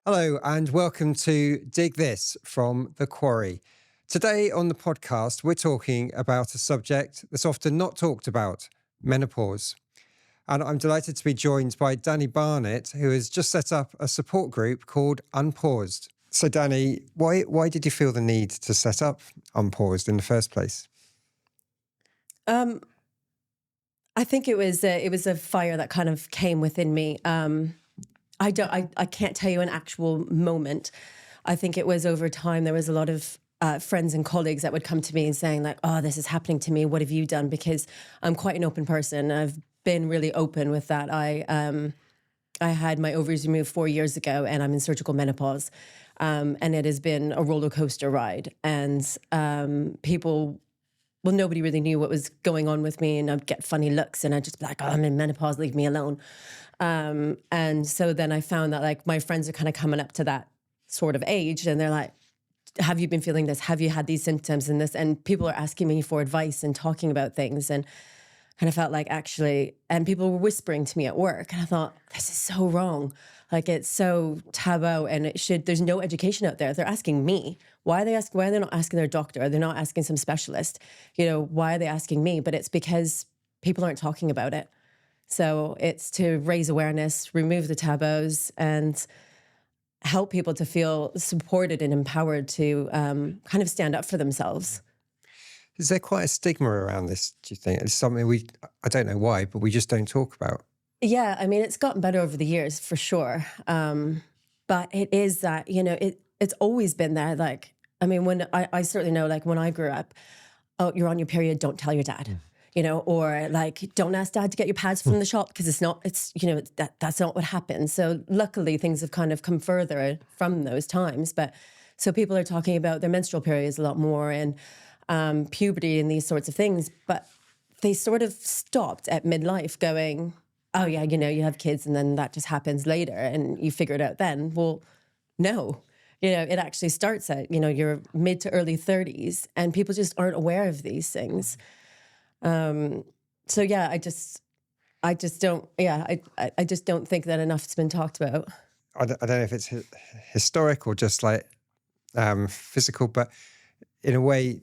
Hello and welcome to Dig This from The Quarry. Today on the podcast, we're talking about a subject that's often not talked about, menopause. And I'm delighted to be joined by Dani Barnett, who has just set up a support group called Unpaused. So Dani, why did you feel the need to set up Unpaused in the first place? I think it was a fire that kind of came within me. I can't tell you an actual moment. I think it was over time. There was a lot of friends and colleagues that would come to me and saying like, "Oh, this is happening to me. What have you done?" Because I'm quite an open person. I've been really open with that. I had my ovaries removed 4 years ago, and I'm in surgical menopause, and it has been a roller coaster ride. And nobody really knew what was going on with me, and I'd get funny looks, and I'd just be like, "Oh, I'm in menopause. Leave me alone." And so then I found that like my friends are kind of coming up to that sort of age and they're like, have you been feeling this? Have you had these symptoms and this? And people are asking me for advice and talking about things. And kind of felt like actually, and people were whispering to me at work. And I thought, this is so wrong. Like it's so taboo and there's no education out there. They're asking me, why are they not asking their doctor? They're not asking some specialist, why are they asking me? But it's because people aren't talking about it. So it's to raise awareness, remove the taboos, and help people to feel supported and empowered to kind of stand up for themselves. Is there quite a stigma around this, do you think? It's something I don't know why, but we just don't talk about. Yeah, I mean, it's gotten better over the years for sure. But it is that, it's always been there. Like, I mean, when I certainly know, like when I grew up, oh, you're on your period, don't tell your dad. Or like, don't ask dad to get your pads from the shop because that's not what happens. So luckily things have kind of come further from those times. But so people are talking about their menstrual periods a lot more and puberty and these sorts of things. But they sort of stopped at midlife going, oh yeah, you have kids and then that just happens later and you figure it out then. Well, no. It actually starts at, your mid to early 30s and people just aren't aware of these things. So yeah, I just don't think that enough's been talked about. I don't know if it's historic or just like physical, but in a way,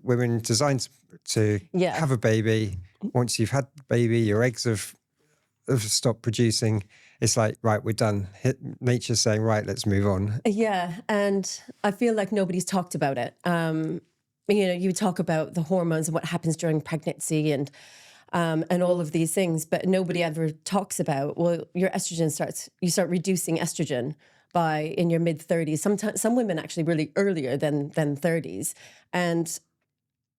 women designed to have a baby. Once you've had the baby, your eggs have stopped producing. It's like, right, we're done. Nature's saying, right, let's move on. Yeah, and I feel like nobody's talked about it. You talk about the hormones and what happens during pregnancy and all of these things, but nobody ever talks about, well, your estrogen you start reducing estrogen in your mid 30s. Sometimes some women actually really earlier than 30s. And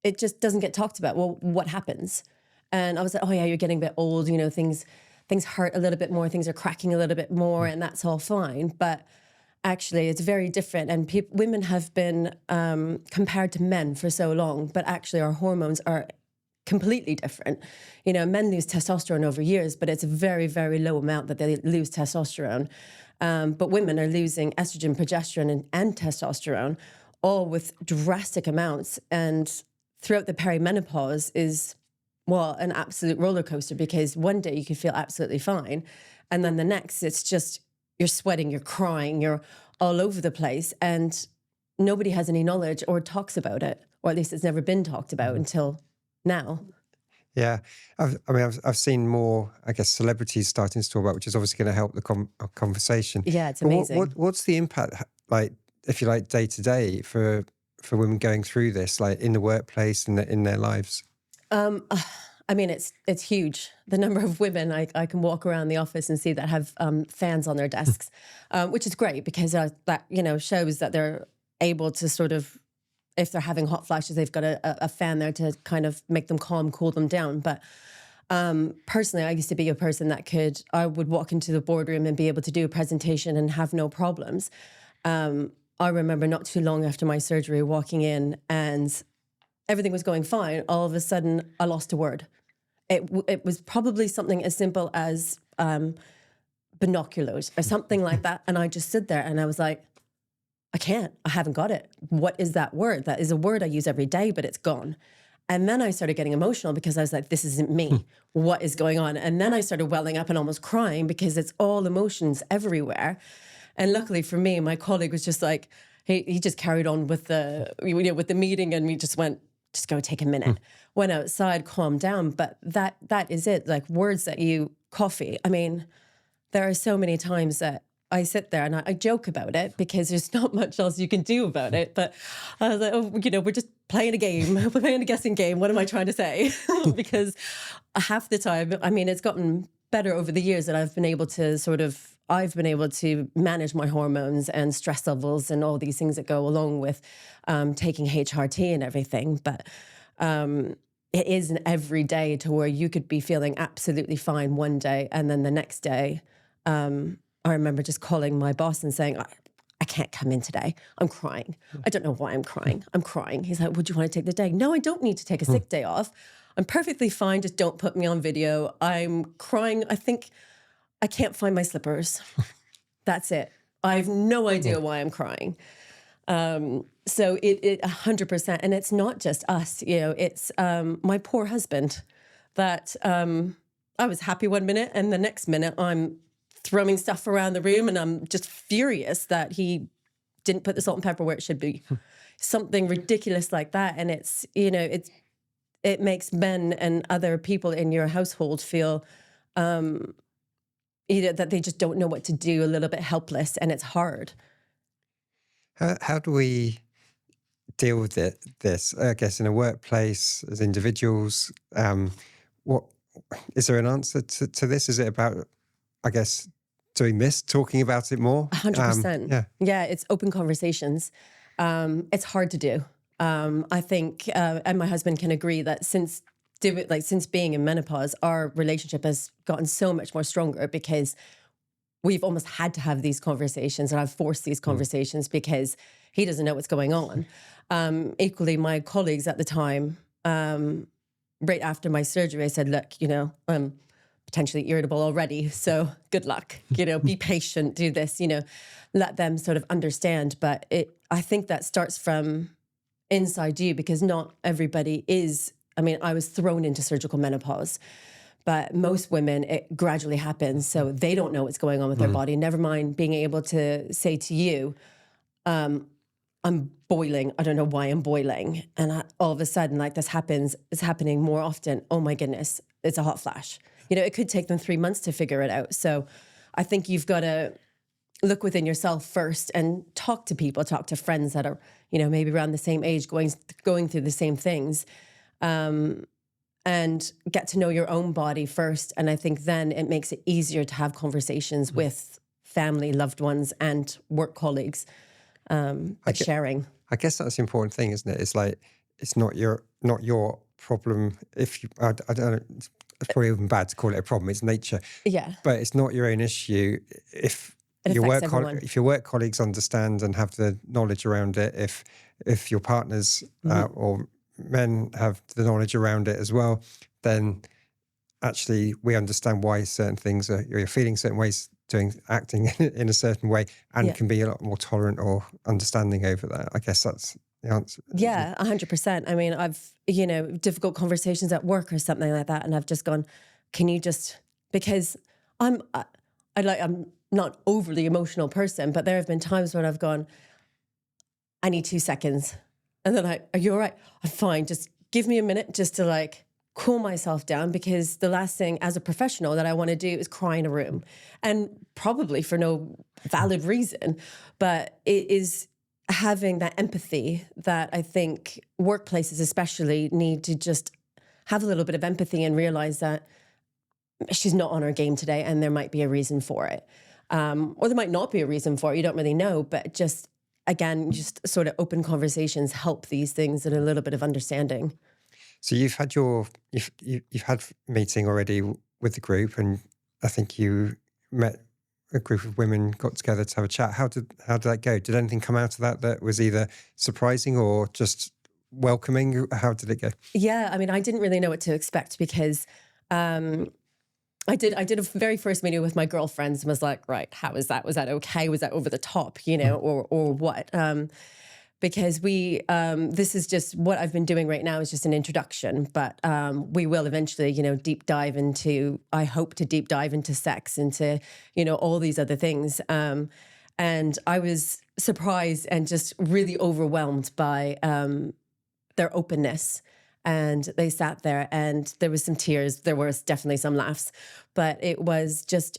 it just doesn't get talked about. Well, what happens? And I was like, oh yeah, you're getting a bit old, things hurt a little bit more, things are cracking a little bit more, and that's all fine. But actually, it's very different, and women have been compared to men for so long, but actually our hormones are completely different. Men lose testosterone over years, but it's a very, very low amount that they lose testosterone. But women are losing estrogen, progesterone, and testosterone, all with drastic amounts. And throughout the perimenopause is, well, an absolute roller coaster because one day you can feel absolutely fine, and then the next it's just, you're sweating, you're crying, you're all over the place, and nobody has any knowledge or talks about it, or at least it's never been talked about until now. Yeah, I've seen more, I guess, celebrities starting to talk about, which is obviously going to help the conversation. Yeah, it's amazing. What's the impact, like, if you like, day to day for women going through this, like in the workplace and in their lives? I mean, it's huge. The number of women I can walk around the office and see that have fans on their desks, which is great because that shows that they're able to sort of, if they're having hot flashes, they've got a fan there to kind of make them calm, cool them down. But personally, I used to be a person that I would walk into the boardroom and be able to do a presentation and have no problems. I remember not too long after my surgery walking in and everything was going fine. All of a sudden, I lost a word. It was probably something as simple as binoculars or something like that. And I just stood there and I was like, I haven't got it. What is that word? That is a word I use every day, but it's gone. And then I started getting emotional because I was like, this isn't me. What is going on? And then I started welling up and almost crying because it's all emotions everywhere. And luckily for me, my colleague was just like, he just carried on with with the meeting, and we just went, just go take a minute. Went outside, calmed down. But that is it. Like words that coffee. I mean, there are so many times that I sit there and I joke about it because there's not much else you can do about it. But I was like, we're just playing a game. We're playing a guessing game. What am I trying to say? Because half the time, I mean, it's gotten better over the years that I've been able to manage my hormones and stress levels and all these things that go along with taking HRT and everything. But it isn't every day to where you could be feeling absolutely fine one day and then the next day, I remember just calling my boss and saying, I can't come in today. I'm crying. I don't know why I'm crying. I'm crying. He's like, would you want to take the day? No, I don't need to take a sick day off. I'm perfectly fine. Just don't put me on video. I'm crying. I think I can't find my slippers. That's it. I have no idea why I'm crying. So it 100%. And it's not just us, it's my poor husband that I was happy one minute and the next minute I'm throwing stuff around the room and I'm just furious that he didn't put the salt and pepper where it should be. Something ridiculous like that. And it's, it makes men and other people in your household feel that they just don't know what to do, a little bit helpless, and it's hard. How do we deal with this? I guess in a workplace, as individuals, what is there an answer to this? Is it about, I guess, doing this, talking about it more? 100%. Yeah, it's open conversations. It's hard to do. I think, and my husband can agree that since being in menopause, our relationship has gotten so much more stronger because we've almost had to have these conversations, and I've forced these conversations because he doesn't know what's going on. Equally, my colleagues at the time, right after my surgery, I said, look, I'm potentially irritable already, so good luck, be patient, do this, let them sort of understand. But I think that starts from inside you, because not everybody is, I was thrown into surgical menopause, but most women, it gradually happens. So they don't know what's going on with their body. Never mind being able to say to you, I'm boiling. I don't know why I'm boiling. And all of a sudden, like this happens, it's happening more often. Oh my goodness, it's a hot flash. It could take them 3 months to figure it out. So I think you've got to look within yourself first and talk to people, talk to friends that are, maybe around the same age, going through the same things. And get to know your own body first. And I think then it makes it easier to have conversations with family, loved ones, and work colleagues, sharing. I guess that's the important thing, isn't it? It's like, it's not your problem. If you, I don't know, it's probably even bad to call it a problem. It's nature. Yeah. But it's not your own issue if your work colleagues understand and have the knowledge around it. If your partners or men have the knowledge around it as well, then actually we understand why certain things you're feeling certain ways, acting in a certain way, and can be a lot more tolerant or understanding over that. I guess that's the answer. Yeah, 100%. I've, difficult conversations at work or something like that, and I've just gone, can you just, because I'm not overly emotional person, but there have been times when I've gone, I need 2 seconds. And then are you all right? I'm fine. Just give me a minute just to cool myself down, because the last thing as a professional that I want to do is cry in a room, and probably for no valid reason. But it is having that empathy that I think workplaces especially need to just have a little bit of empathy and realize that she's not on her game today and there might be a reason for it. Or there might not be a reason for it. You don't really know, but just sort of open conversations help these things and a little bit of understanding. So you've had you've had meeting already with the group, and I think you met a group of women, got together to have a chat. How did that go? Did anything come out of that was either surprising or just welcoming? How did it go? Yeah, I didn't really know what to expect, because I did a very first meeting with my girlfriends and was like, right, how was that? Was that okay? Was that over the top, or what? Because this is just what I've been doing right now is just an introduction, but we will eventually, I hope to deep dive into sex, into, all these other things. And And I was surprised and just really overwhelmed by their openness. And they sat there and there was some tears. There was definitely some laughs, but it was just,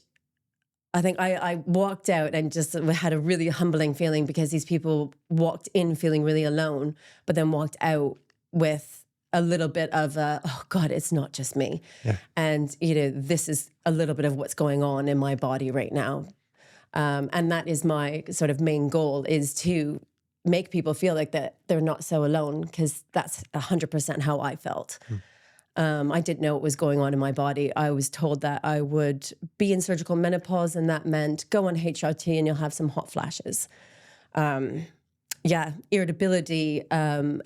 I think I walked out and just had a really humbling feeling because these people walked in feeling really alone, but then walked out with a little bit of oh God, it's not just me. Yeah. And, you know, this is a little bit of what's going on in my body right now. And that is my sort of main goal, is to make people feel like that they're not so alone, because that's 100% how I felt. I didn't know what was going on in my body. I was told that I would be in surgical menopause, and that meant go on HRT and you'll have some hot flashes. Irritability,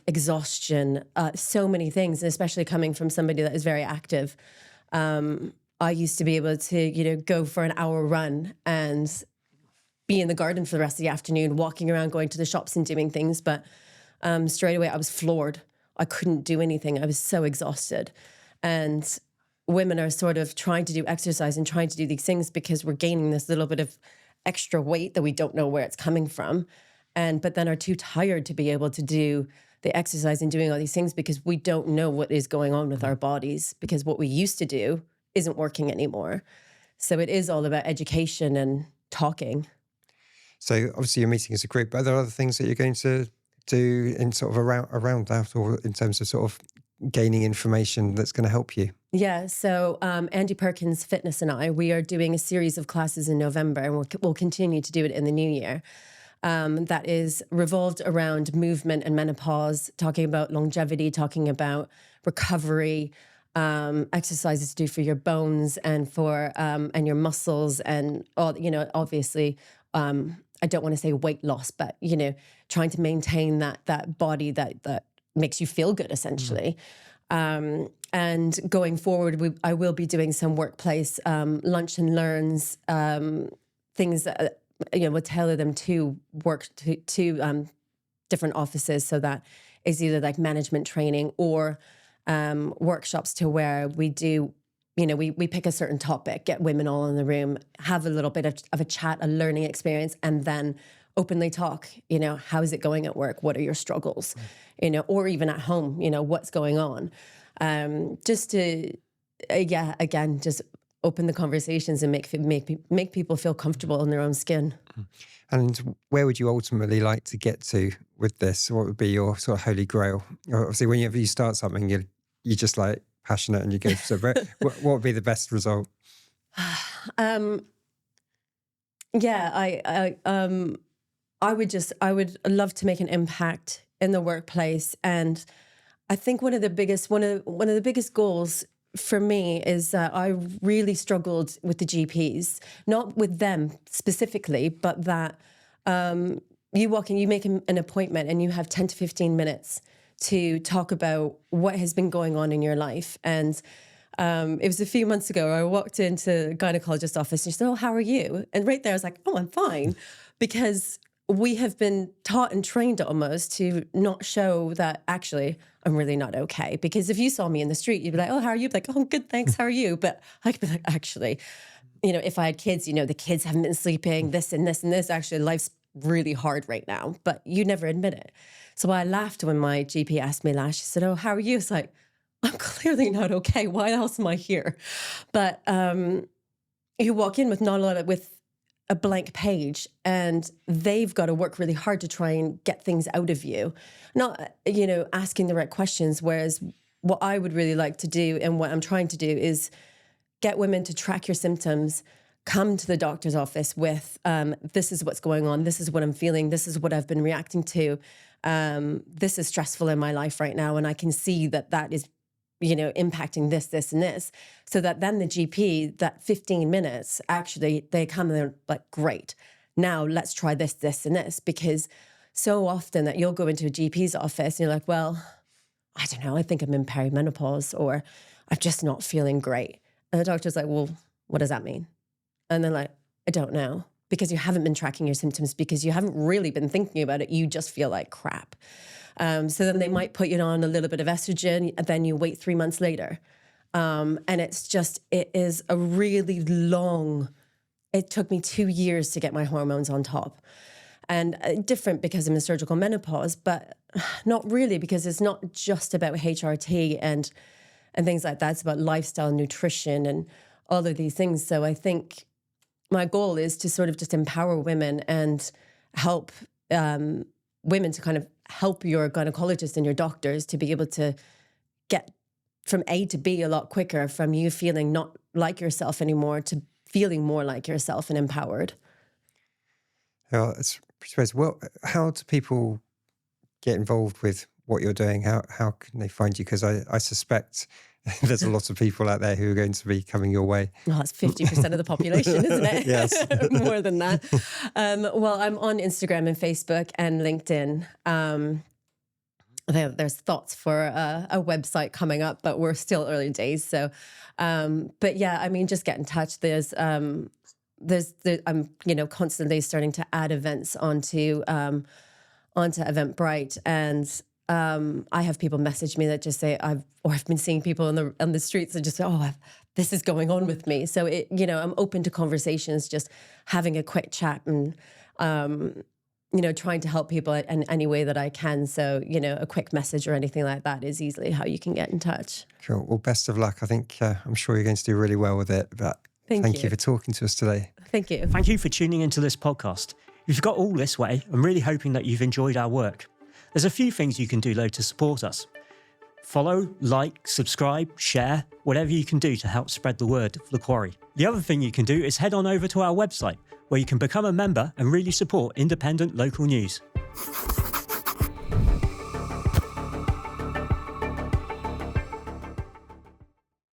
exhaustion, so many things, and especially coming from somebody that is very active. I used to be able to, you know, go for an hour run and be in the garden for the rest of the afternoon, walking around, going to the shops and doing things. But straight away, I was floored. I couldn't do anything. I was so exhausted. And women are sort of trying to do exercise and trying to do these things because we're gaining this little bit of extra weight that we don't know where it's coming from. But then are too tired to be able to do the exercise and doing all these things because we don't know what is going on with our bodies, because what we used to do isn't working anymore. So it is all about education and talking. So obviously you're meeting as a group, but are there other things that you're going to do in sort of around that, or in terms of sort of gaining information that's going to help you? Yeah, so Andy Perkins Fitness and I, we are doing a series of classes in November, and we'll continue to do it in the new year. That is revolved around movement and menopause, talking about longevity, talking about recovery, exercises to do for your bones and for and your muscles, and all, you know, obviously, I don't want to say weight loss, but, you know, trying to maintain that body that makes you feel good, essentially. And going forward, I will be doing some workplace lunch and learns, things that, you know, we'll tailor them to work to different offices, so that it's either like management training or workshops to where we do, you know, we pick a certain topic, get women all in the room, have a little bit of a chat, a learning experience, and then openly talk, you know, how is it going at work? What are your struggles? You know, or even at home, you know, what's going on? Just to, again, just open the conversations and make people feel comfortable in their own skin. And where would you ultimately like to get to with this? What would be your sort of holy grail? Obviously, whenever you start something, you're just like passionate and you go, so what would be the best result? I would love to make an impact in the workplace. And I think one of the biggest goals for me is that I really struggled with the GPs, not with them specifically, but that you walk in, you make an appointment and you have 10 to 15 minutes to talk about what has been going on in your life. And it was a few months ago, I walked into a gynecologist's office and she said, "Oh, how are you?" And right there I was like, "Oh, I'm fine." Because we have been taught and trained almost to not show that actually I'm really not okay. Because if you saw me in the street, you'd be like, "Oh, how are you?" I'd be like, "Oh, good, thanks. How are you?" But I could be like, actually, you know, if I had kids, you know, the kids haven't been sleeping, this and this and this. Actually, life's really hard right now, but you never admit it. So I laughed when my GP asked me last. She said, "Oh, how are you?" It's like, I'm clearly not okay. Why else am I here? But you walk in with not a lot with a blank page, and they've got to work really hard to try and get things out of you, not, you know, asking the right questions. Whereas what I would really like to do, and what I'm trying to do, is get women to track your symptoms, come to the doctor's office with, this is what's going on, this is what I'm feeling, this is what I've been reacting to, this is stressful in my life right now, and I can see that is, you know, impacting this, this, and this. So that then the GP, that 15 minutes, actually, they come and they're like, "Great, now let's try this, this, and this." Because so often that you'll go into a GP's office and you're like, "Well, I don't know, I think I'm in perimenopause, or I'm just not feeling great." And the doctor's like, "Well, what does that mean?" And they're like, "I don't know." Because you haven't been tracking your symptoms, because you haven't really been thinking about it. You just feel like crap. So then they might put you on a little bit of estrogen, and then you wait 3 months later. And it is a really long, it took me 2 years to get my hormones on top. And different because I'm in surgical menopause, but not really, because it's not just about HRT and things like that. It's about lifestyle, nutrition, and all of these things. So I think my goal is to sort of just empower women and help women to kind of help your gynecologist and your doctors to be able to get from A to B a lot quicker, from you feeling not like yourself anymore to feeling more like yourself and empowered. Well, how do people get involved with what you're doing? How can they find you? Because I suspect there's a lot of people out there who are going to be coming your way. Well, that's 50% of the population, isn't it? Yes. More than that. Well, I'm on Instagram and Facebook and LinkedIn. There's thoughts for a website coming up, but we're still early days. So, but yeah, I mean, just get in touch. I'm constantly starting to add events onto Eventbrite, and I have people message me that just say I've been seeing people on the streets that just say, this is going on with me. So I'm open to conversations, just having a quick chat and trying to help people in any way that I can. So a quick message or anything like that is easily how you can get in touch. Cool. Well, best of luck. I think I'm sure you're going to do really well with it. But thank you for talking to us today. Thank you. Thank you for tuning into this podcast. If you've got all this way, I'm really hoping that you've enjoyed our work. There's a few things you can do, though, to support us. Follow, like, subscribe, share, whatever you can do to help spread the word of The Quarry. The other thing you can do is head on over to our website, where you can become a member and really support independent local news.